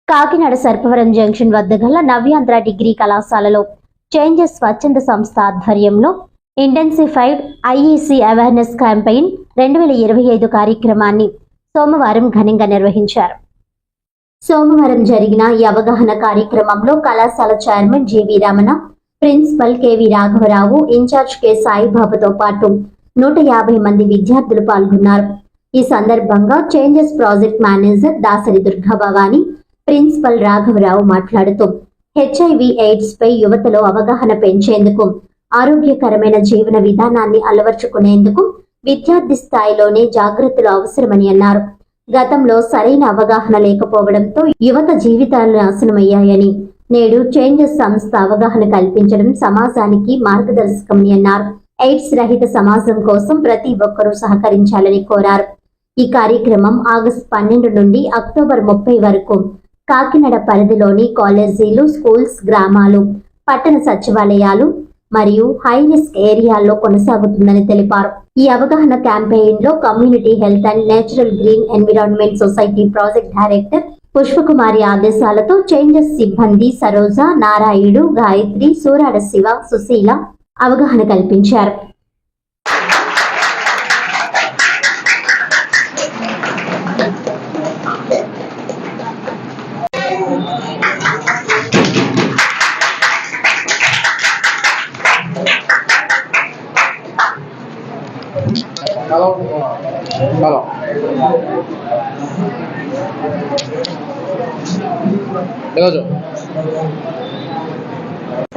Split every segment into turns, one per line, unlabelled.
Kakinada Sarpavaram junction వద్ద గల నవ్యాంధ్ర degree కళాశాలలో చేంజెస్ స్వచ్ఛంద సంస్థ ఆధ్వర్యంలో ఇంటెన్సిఫైడ్ ఐఈసీ అవేర్నెస్ క్యాంపెయిన్ 2025 కార్యక్రమాన్ని సోమవారం ఘనంగా నిర్వహించారు. సోమవారం జరిగిన ఈ అవగాహన కార్యక్రమంలో కళాశాల chairman JV Ramana, principal KV రాఘవరావు, ఇన్ఛార్జ్ కె సాయిబాబుతో పాటు 150 మంది విద్యార్థులు పాల్గొన్నారు. ఈ సందర్భంగా changes project manager Dasari Durgabhavani, principal రాఘవరావు మాట్లాడుతూ హెచ్ఐవి ఎయిడ్స్ పై యువతలో అవగాహన పెంచేందుకు, ఆరోగ్యకరమైన జీవన విధానాన్ని అలవర్చుకునేందుకు విద్యార్థి స్థాయిలోనే జాగ్రత్తలు అవసరమని అన్నారు. గతంలో సరైన అవగాహన లేకపోవడంతో యువత జీవితాలు నాశనమయ్యాయని, నేడు చేంజెస్ సంస్థ అవగాహన కల్పించడం సమాజానికి మార్గదర్శకమని అన్నారు. ఎయిడ్స్ రహిత సమాజం కోసం ప్రతి ఒక్కరూ సహకరించాలని కోరారు. ఈ కార్యక్రమం ఆగస్టు 12 నుండి అక్టోబర్ 30 వరకు కాకినాడ పరిధిలోని కాలేజీలు, స్కూల్స్, గ్రామాలు, పట్టణ సచివాలయాలు మరియు హై రిస్క్ ఏరియాల్లో కొనసాగుతుందని తెలిపారు. ఈ అవగాహన క్యాంపెయిన్ లో community health and natural green environment society project director Pushpakumari ఆదేశాలతో చేంజెస్ సిబ్బంది సరోజ, నారాయుడు, గాయత్రి, సూరాడ శివ, సుశీల అవగాహన కల్పించారు.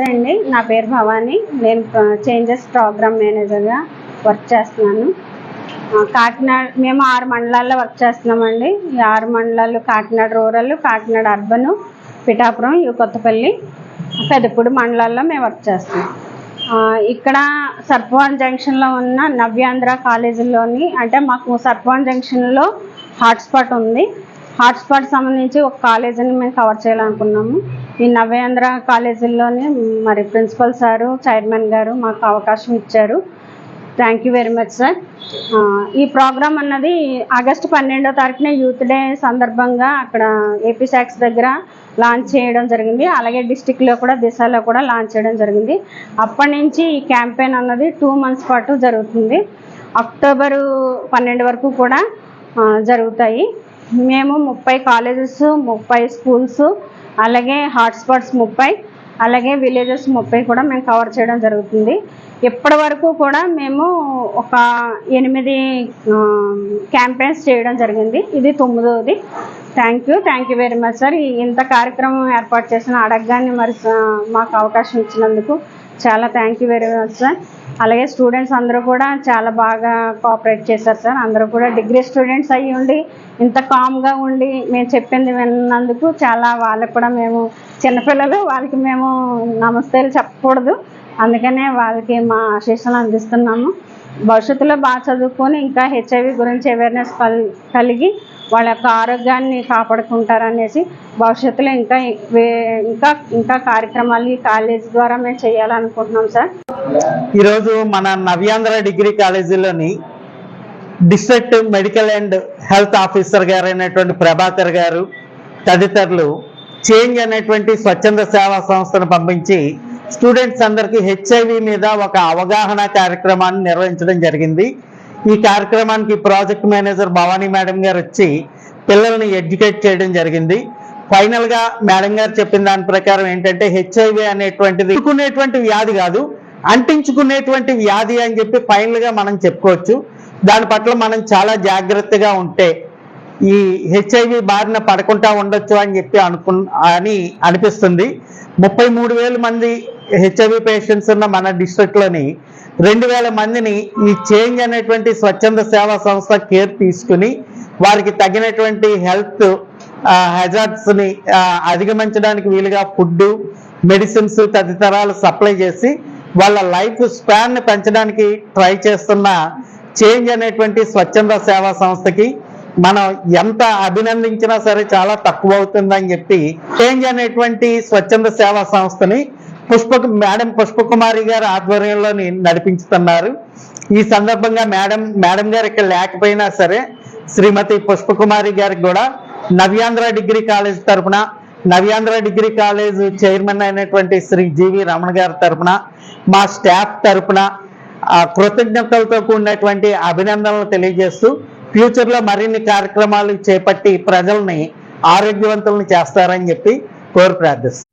అండి, నా పేరు భవాని. నేను చేంజెస్ ప్రోగ్రామ్ మేనేజర్గా వర్క్ చేస్తున్నాను. కాకినాడ మేము 6 మండలాల్లో వర్క్ చేస్తున్నామండి. ఈ 6 మండలాలు కాకినాడ రూరల్, కాకినాడ అర్బన్, పిఠాపురం, కొత్తపల్లి, పెదపూడి మండలాల్లో మేము వర్క్ చేస్తున్నాం. ఇక్కడ సర్పవరం జంక్షన్లో ఉన్న నవ్యాంధ్ర కాలేజీలోని, అంటే మాకు సర్పవరం జంక్షన్లో హాట్స్పాట్ ఉంది. హాట్స్పాట్ సంబంధించి ఒక కాలేజీని మేము కవర్ చేయాలనుకున్నాము. ఈ నవ్యాంధ్ర కాలేజీల్లోని మరి ప్రిన్సిపల్ సారు, చైర్మన్ గారు మాకు అవకాశం ఇచ్చారు. Thank you very much sir. ఈ ప్రోగ్రామ్ అన్నది ఆగస్టు 12వ తారీఖున యూత్ డే సందర్భంగా అక్కడ ఏపీ శాక్స్ దగ్గర లాంచ్ చేయడం జరిగింది. అలాగే డిస్టిక్లో కూడా, దిశలో కూడా లాంచ్ చేయడం జరిగింది. అప్పటి నుంచి ఈ క్యాంపెయిన్ అన్నది 2 months పాటు జరుగుతుంది. అక్టోబరు 12 వరకు కూడా జరుగుతాయి. మేము 30 కాలేజెస్, 30 స్కూల్స్, అలాగే హాట్స్పాట్స్ 30, అలాగే విలేజెస్ 30 కూడా మేము కవర్ చేయడం జరుగుతుంది. ఇప్పటి వరకు కూడా మేము ఒక 8 క్యాంపెయిన్స్ చేయడం జరిగింది. ఇది 9వది. Thank you very much sir. ఇంత కార్యక్రమం ఏర్పాటు చేసిన అడగగానే మరి మాకు అవకాశం ఇచ్చినందుకు చాలా thank you very much sir. అలాగే స్టూడెంట్స్ అందరూ కూడా చాలా బాగా కోఆపరేట్ చేశారు సార్. అందరూ కూడా డిగ్రీ స్టూడెంట్స్ అయ్యి ఉండి ఇంత కామ్గా ఉండి మేము చెప్పింది విన్నందుకు చాలా, వాళ్ళకి కూడా మేము చిన్నపిల్లలు, వాళ్ళకి మేము నమస్తేలు చెప్పకూడదు, అందుకనే వాళ్ళకి మా ఆశీస్సులు అందిస్తున్నాము. భవిష్యత్తులో బాగా చదువుకొని ఇంకా హెచ్ఐవి గురించి అవేర్నెస్ కలిగి వాళ్ళ యొక్క ఆరోగ్యాన్ని కాపాడుకుంటారనేసి భవిష్యత్తులో ఇంకా కార్యక్రమాలు ఈ కాలేజ్ ద్వారా మేము చేయాలనుకుంటున్నాం సార్.
ఈరోజు మన నవ్యాంధ్ర డిగ్రీ కాలేజీలోని district medical and health officer గారు అయినటువంటి ప్రభాకర్ గారు తదితరులు చేంజ్ అనేటువంటి స్వచ్ఛంద సేవా సంస్థను పంపించి స్టూడెంట్స్ అందరికీ హెచ్ఐవి మీద ఒక అవగాహన కార్యక్రమాన్ని నిర్వహించడం జరిగింది. ఈ కార్యక్రమానికి ప్రాజెక్ట్ మేనేజర్ భవానీ మేడం గారు వచ్చి పిల్లల్ని ఎడ్యుకేట్ చేయడం జరిగింది. ఫైనల్గా మేడం గారు చెప్పిన దాని ప్రకారం ఏంటంటే హెచ్ఐవి అనేటువంటిది అంటుకునేటువంటి వ్యాధి కాదు, అంటించుకునేటువంటి వ్యాధి అని చెప్పి ఫైనల్గా మనం చెప్పుకోవచ్చు. దాని పట్ల మనం చాలా జాగ్రత్తగా ఉంటే ఈ హెచ్ఐవి బారిన పడకుండా ఉండొచ్చు అని చెప్పి అనిపిస్తుంది. 33,000 మంది హెచ్ఐవి పేషెంట్స్ ఉన్న మన డిస్ట్రిక్ట్లోని 2,000 మందిని ఈ చేంజ్ అనేటువంటి స్వచ్ఛంద సేవా సంస్థ కేర్ తీసుకుని వారికి తగినటువంటి హెల్త్ హెజార్డ్స్ని అధిగమించడానికి వీలుగా ఫుడ్, మెడిసిన్స్ తదితరాలు సప్లై చేసి వాళ్ళ లైఫ్ స్పాన్ని పెంచడానికి ట్రై చేస్తున్న చేంజ్ అనేటువంటి స్వచ్ఛంద సేవా సంస్థకి మనం ఎంత అభినందించినా సరే చాలా తక్కువ అవుతుందని చెప్పి చేంజ్ అనేటువంటి స్వచ్ఛంద సేవా సంస్థని మేడం పుష్పకుమారి గారి ఆధ్వర్యంలో నడిపించుతున్నారు. ఈ సందర్భంగా మేడం గారు ఇక్కడ లేకపోయినా సరే శ్రీమతి పుష్పకుమారి గారికి కూడా నవ్యాంధ్ర డిగ్రీ కాలేజ్ తరఫున నవ్యాంధ్ర డిగ్రీ కాలేజ్ చైర్మన్ అయినటువంటి శ్రీ జీవి రమణ గారి తరపున, మా స్టాఫ్ తరపున కృతజ్ఞతలతో కూడినటువంటి అభినందనలు తెలియజేస్తూ ఫ్యూచర్లో మరిన్ని కార్యక్రమాలు చేపట్టి ప్రజల్ని ఆరోగ్యవంతులను చేస్తారని చెప్పి కోరి ప్రార్థిస్తాం.